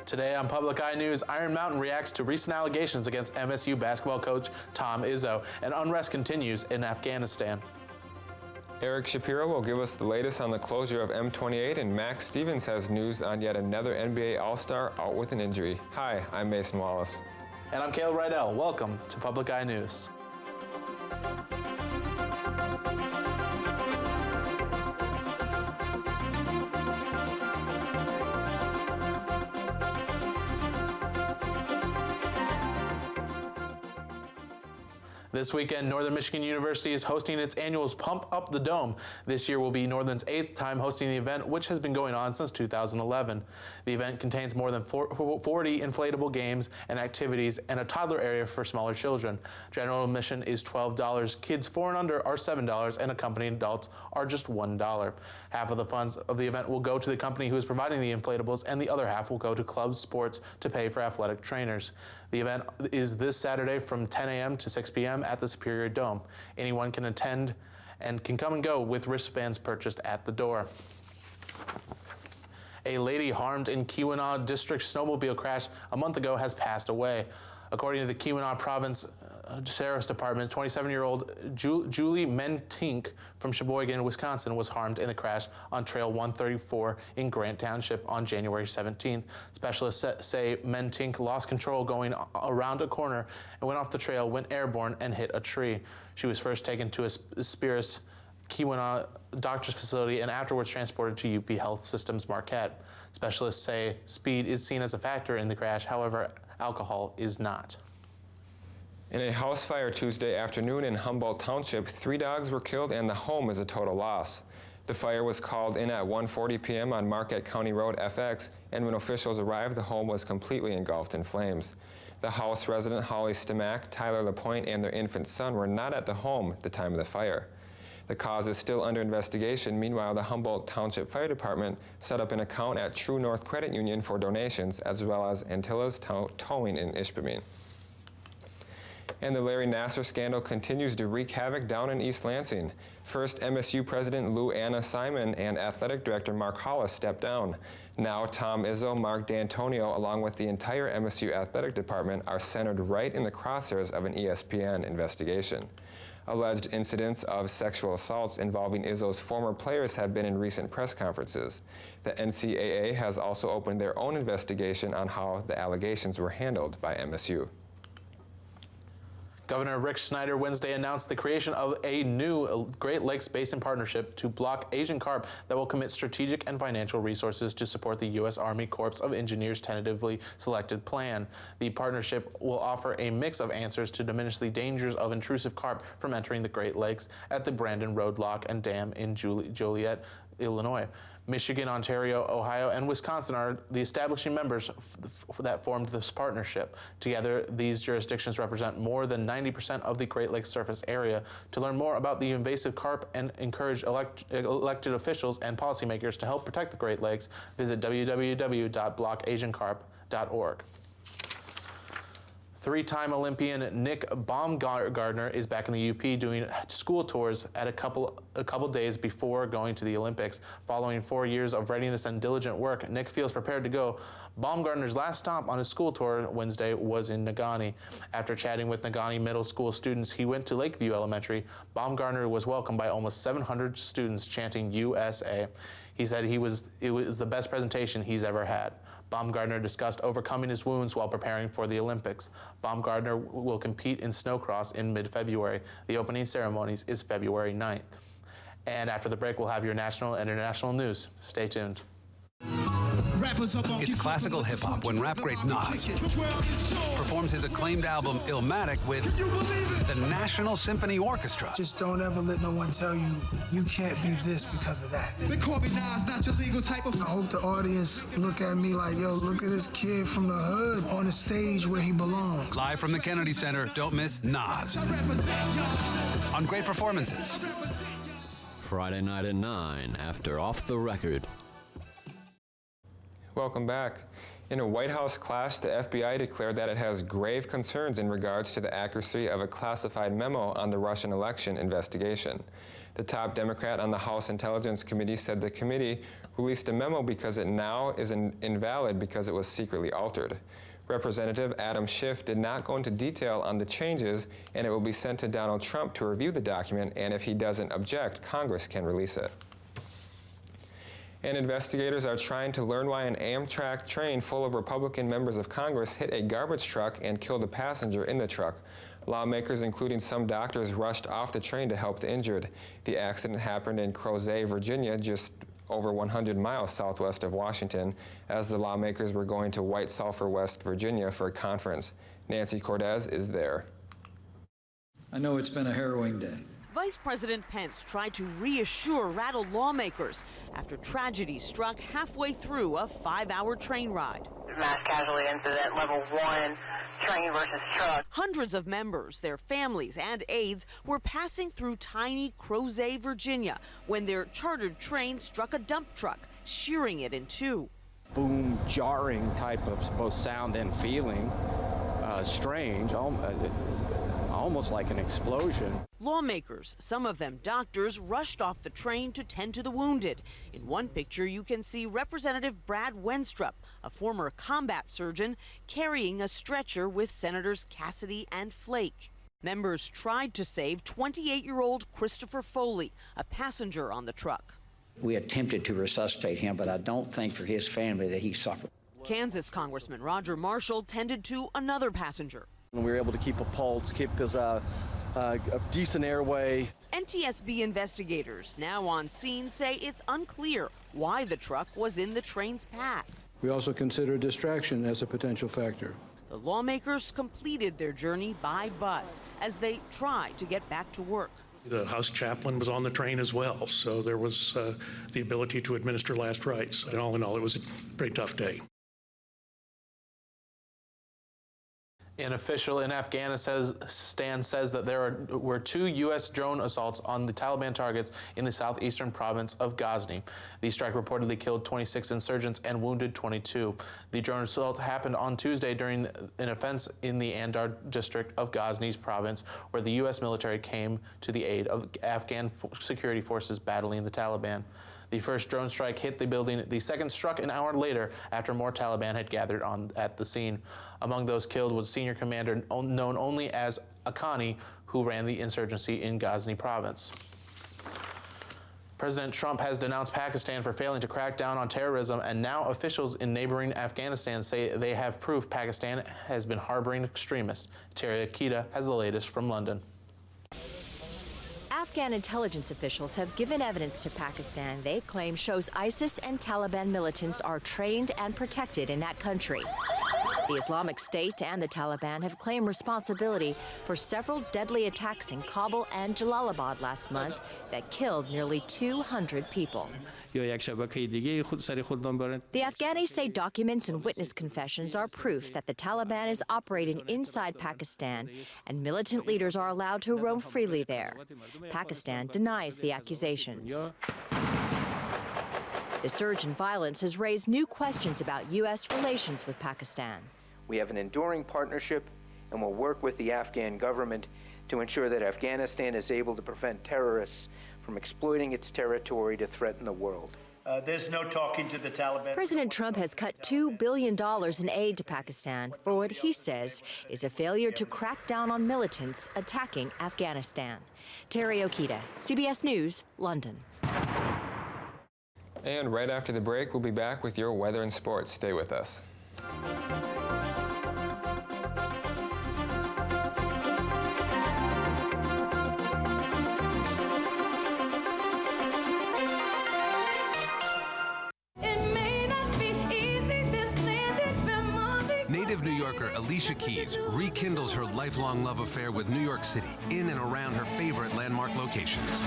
Today on Public Eye News, Iron Mountain reacts to recent allegations against MSU basketball coach Tom Izzo, and unrest continues in Afghanistan. Eric Shapiro will give us the latest on the closure of M28, and Max Stevens has news on yet another NBA All-Star out with an injury. Hi, I'm Mason Wallace. And I'm Caleb Rydell. Welcome to Public Eye News. This weekend, Northern Michigan University is hosting its annual Pump Up the Dome. This year will be Northern's 8th time hosting the event, which has been going on since 2011. The event contains more than 40 inflatable games and activities and a toddler area for smaller children. General admission is $12. Kids 4 and under are $7, and accompanying adults are just $1. Half of the funds of the event will go to the company who is providing the inflatables, and the other half will go to club sports to pay for athletic trainers. The event is this Saturday from 10 a.m. to 6 p.m. at the Superior Dome. Anyone can attend and can come and go with wristbands purchased at the door. A lady harmed in Keweenaw District snowmobile crash a month ago has passed away. According to the Keweenaw Province Sheriff's Department, 27-year-old Julie Mentink from Sheboygan, Wisconsin, was harmed in the crash on Trail 134 in Grant Township on January 17th. Specialists say Mentink lost control going around a corner and went off the trail, went airborne, and hit a tree. She was first taken to a Spirus Keweenaw doctor's facility and afterwards transported to UP Health Systems Marquette. Specialists say speed is seen as a factor in the crash, however, alcohol is not. In a house fire Tuesday afternoon in Humboldt Township, 3 dogs were killed and the home is a total loss. The fire was called in at 1:40 p.m. on Marquette County Road FX, and when officials arrived, the home was completely engulfed in flames. The house resident Holly Stimac, Tyler LaPointe, and their infant son were not at the home at the time of the fire. The cause is still under investigation. Meanwhile, the Humboldt Township Fire Department set up an account at True North Credit Union for donations, as well as Antillas Towing in Ishpeming. And the Larry Nassar scandal continues to wreak havoc down in East Lansing. First, MSU President Lou Anna Simon and Athletic Director Mark Hollis stepped down. Now, Tom Izzo, Mark D'Antonio, along with the entire MSU Athletic Department, are centered right in the crosshairs of an ESPN investigation. Alleged incidents of sexual assaults involving Izzo's former players have been in recent press conferences. The NCAA has also opened their own investigation on how the allegations were handled by MSU. Governor Rick Snyder Wednesday announced the creation of a new Great Lakes Basin partnership to block Asian carp that will commit strategic and financial resources to support the U.S. Army Corps of Engineers' tentatively selected plan. The partnership will offer a mix of answers to diminish the dangers of intrusive carp from entering the Great Lakes at the Brandon Road Lock and Dam in Joliet, Illinois. Michigan, Ontario, Ohio, and Wisconsin are the establishing members that formed this partnership. Together, these jurisdictions represent more than 90% of the Great Lakes surface area. To learn more about the invasive carp and encourage elected officials and policymakers to help protect the Great Lakes, visit www.blockasiancarp.org. Three-time Olympian Nick Baumgardner is back in the UP doing school tours at a couple days before going to the Olympics. Following 4 years of readiness and diligent work, Nick feels prepared to go. Baumgardner's last stop on his school tour Wednesday was in Negaunee. After chatting with Negaunee Middle School students, he went to Lakeview Elementary. Baumgardner was welcomed by almost 700 students chanting USA. He said it was the best presentation he's ever had. Baumgardner discussed overcoming his wounds while preparing for the Olympics. Baumgardner will compete in snowcross in mid-February. The opening ceremonies is February 9th. And after the break, we'll have your national and international news. Stay tuned. It's classical hip-hop when rap great Nas performs his acclaimed album Illmatic with the National Symphony Orchestra. Just don't ever let no one tell you you can't be this because of that. They call me Nas, not your legal type of. I hope the audience look at me like, yo, look at this kid from the hood on the stage where he belongs. Live from the Kennedy Center, don't miss Nas on Great Performances. Friday night at 9 after Off the Record. Welcome back. In a White House clash, the FBI declared that it has grave concerns in regards to the accuracy of a classified memo on the Russian election investigation. The top Democrat on the House Intelligence Committee said the committee released a memo because it now is invalid because it was secretly altered. Representative Adam Schiff did not go into detail on the changes, and it will be sent to Donald Trump to review the document, and if he doesn't object, Congress can release it. And investigators are trying to learn why an Amtrak train full of Republican members of Congress hit a garbage truck and killed a passenger in the truck. Lawmakers, including some doctors, rushed off the train to help the injured. The accident happened in Crozet, Virginia, just over 100 miles southwest of Washington, as the lawmakers were going to White Sulphur, West Virginia for a conference. Nancy Cortez is there. I know it's been a harrowing day. Vice President Pence tried to reassure rattled lawmakers after tragedy struck halfway through a 5-hour train ride. Mass casualty incident, level 1, train versus truck. Hundreds of members, their families, and aides were passing through tiny Crozet, Virginia, when their chartered train struck a dump truck, shearing it in two. Boom, jarring type of both sound and feeling, strange, almost like an explosion. Lawmakers, some of them doctors, rushed off the train to tend to the wounded. In one picture, you can see Representative Brad Wenstrup, a former combat surgeon, carrying a stretcher with Senators Cassidy and Flake. Members tried to save 28-year-old Christopher Foley, a passenger on the truck. We attempted to resuscitate him, but I don't think for his family that he suffered. Kansas Congressman Roger Marshall tended to another passenger. We were able to keep a pulse, keep his a decent airway. NTSB investigators now on scene say it's unclear why the truck was in the train's path. We also consider distraction as a potential factor. The lawmakers completed their journey by bus as they tried to get back to work. The House chaplain was on the train as well, so there was the ability to administer last rites. And all in all, it was a pretty tough day. An official in Afghanistan says that there were 2 U.S. drone assaults on the Taliban targets in the southeastern province of Ghazni. The strike reportedly killed 26 insurgents and wounded 22. The drone assault happened on Tuesday during an offense in the Andar district of Ghazni's province, where the U.S. military came to the aid of Afghan security forces battling the Taliban. The first drone strike hit the building. The second struck an hour later after more Taliban had gathered at the scene. Among those killed was senior commander known only as Akhani, who ran the insurgency in Ghazni province. President Trump has denounced Pakistan for failing to crack down on terrorism, and now officials in neighboring Afghanistan say they have proof Pakistan has been harboring extremists. Terry Akita has the latest from London. Afghan intelligence officials have given evidence to Pakistan they claim shows ISIS and Taliban militants are trained and protected in that country. The Islamic State and the Taliban have claimed responsibility for several deadly attacks in Kabul and Jalalabad last month that killed nearly 200 people. The Afghanis say documents and witness confessions are proof that the Taliban is operating inside Pakistan and militant leaders are allowed to roam freely there. Pakistan denies the accusations. The surge in violence has raised new questions about U.S. relations with Pakistan. We have an enduring partnership and will work with the Afghan government to ensure that Afghanistan is able to prevent terrorists from exploiting its territory to threaten the world. There's no talking to the Taliban. President Trump has cut $2 billion in aid to Pakistan for what he says is a failure to crack down on militants attacking Afghanistan. Terry Okita, CBS News, London. And right after the break, we'll be back with your weather and sports. Stay with us. Native New Yorker Alicia Keys rekindles her lifelong love affair with New York City in and around her favorite landmark locations.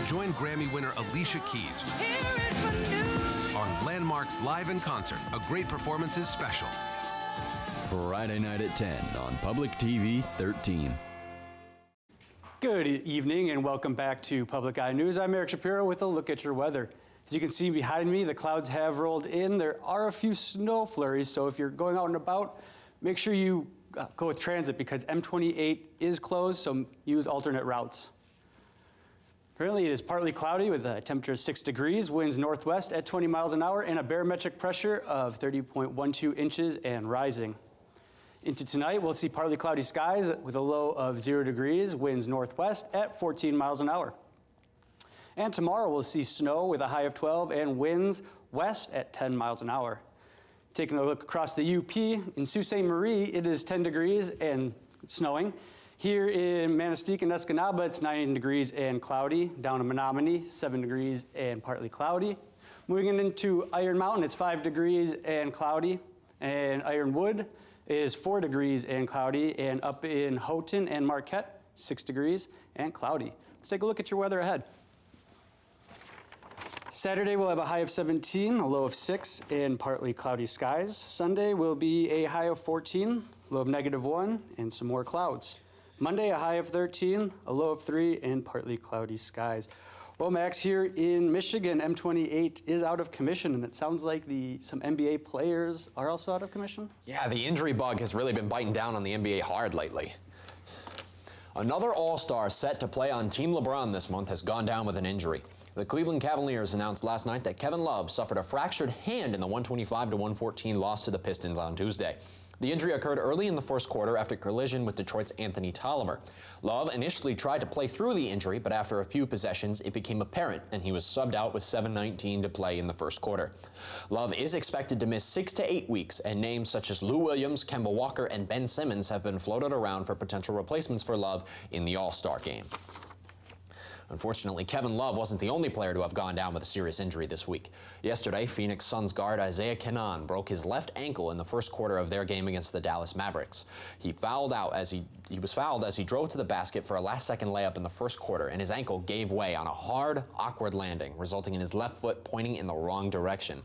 Join Grammy winner Alicia Keys on Landmarks Live in Concert, a Great Performances special. Friday night at 10 on Public TV 13. Good evening and welcome back to Public Eye News. I'm Eric Shapiro with a look at your weather. As you can see behind me, the clouds have rolled in. There are a few snow flurries, so if you're going out and about, make sure you go with transit because M28 is closed, so use alternate routes. Currently, it is partly cloudy with a temperature of 6 degrees, winds northwest at 20 miles an hour, and a barometric pressure of 30.12 inches and rising. Into tonight, we'll see partly cloudy skies with a low of 0 degrees, winds northwest at 14 miles an hour. And tomorrow, we'll see snow with a high of 12 and winds west at 10 miles an hour. Taking a look across the UP, in Sault Ste. Marie, it is 10 degrees and snowing. Here in Manistee and Escanaba, it's 9 degrees and cloudy. Down in Menominee, 7 degrees and partly cloudy. Moving into Iron Mountain, it's 5 degrees and cloudy. And Ironwood is 4 degrees and cloudy. And up in Houghton and Marquette, 6 degrees and cloudy. Let's take a look at your weather ahead. Saturday, we'll have a high of 17, a low of 6, and partly cloudy skies. Sunday will be a high of 14, low of -1, and some more clouds. Monday, a high of 13, a low of 3, and partly cloudy skies. Well, Max, here in Michigan, M28 is out of commission, and it sounds like some NBA players are also out of commission? Yeah, the injury bug has really been biting down on the NBA hard lately. Another All-Star set to play on Team LeBron this month has gone down with an injury. The Cleveland Cavaliers announced last night that Kevin Love suffered a fractured hand in the 125-114 loss to the Pistons on Tuesday. The injury occurred early in the first quarter after a collision with Detroit's Anthony Tolliver. Love initially tried to play through the injury, but after a few possessions, it became apparent, and he was subbed out with 7:19 to play in the first quarter. Love is expected to miss 6 to 8 weeks, and names such as Lou Williams, Kemba Walker, and Ben Simmons have been floated around for potential replacements for Love in the All-Star game. Unfortunately, Kevin Love wasn't the only player to have gone down with a serious injury this week. Yesterday, Phoenix Suns guard Isaiah Canaan broke his left ankle in the first quarter of their game against the Dallas Mavericks. He was fouled as he drove to the basket for a last-second layup in the first quarter, and his ankle gave way on a hard, awkward landing, resulting in his left foot pointing in the wrong direction.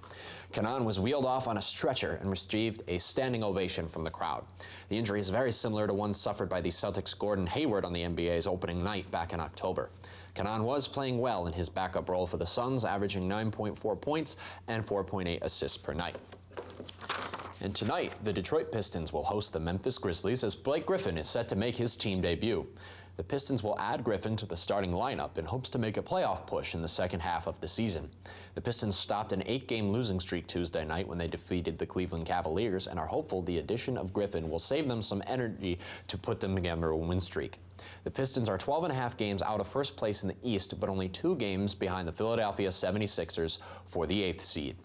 Canaan was wheeled off on a stretcher and received a standing ovation from the crowd. The injury is very similar to one suffered by the Celtics' Gordon Hayward on the NBA's opening night back in October. Canaan was playing well in his backup role for the Suns, averaging 9.4 points and 4.8 assists per night. And tonight, the Detroit Pistons will host the Memphis Grizzlies as Blake Griffin is set to make his team debut. The Pistons will add Griffin to the starting lineup in hopes to make a playoff push in the second half of the season. The Pistons stopped an 8-game losing streak Tuesday night when they defeated the Cleveland Cavaliers and are hopeful the addition of Griffin will save them some energy to put them together a win streak. The Pistons are 12.5 games out of first place in the East, but only 2 games behind the Philadelphia 76ers for the 8th seed.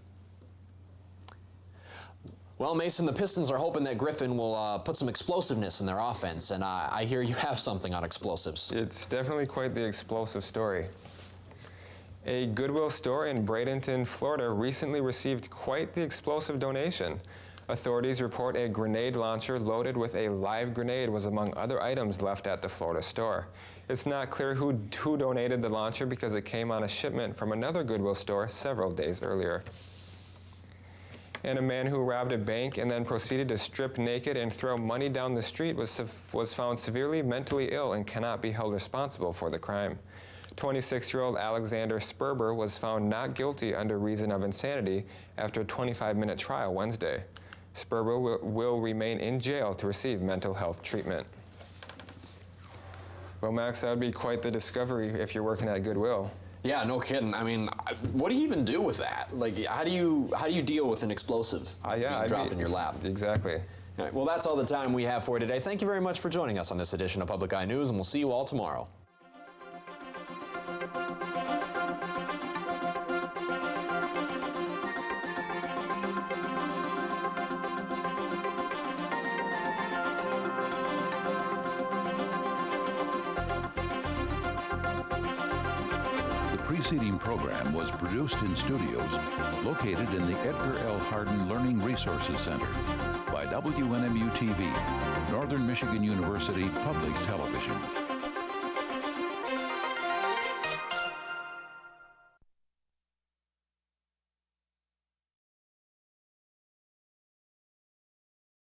Well, Mason, the Pistons are hoping that Griffin will put some explosiveness in their offense, and I hear you have something on explosives. It's definitely quite the explosive story. A Goodwill store in Bradenton, Florida recently received quite the explosive donation. Authorities report a grenade launcher loaded with a live grenade was among other items left at the Florida store. It's not clear who donated the launcher because it came on a shipment from another Goodwill store several days earlier. And a man who robbed a bank and then proceeded to strip naked and throw money down the street was found severely mentally ill and cannot be held responsible for the crime. 26-year-old Alexander Sperber was found not guilty under reason of insanity after a 25-minute trial Wednesday. Sperber will remain in jail to receive mental health treatment. Well, Max, that would be quite the discovery if you're working at Goodwill. Yeah, no kidding. I mean, what do you even do with that? Like, how do you deal with an explosive being dropped in your lap? Exactly. All right, well, that's all the time we have for today. Thank you very much for joining us on this edition of Public Eye News, and we'll see you all tomorrow. The preceding program was produced in studios located in the Edgar L. Hardin Learning Resources Center by WNMU-TV, Northern Michigan University Public Television.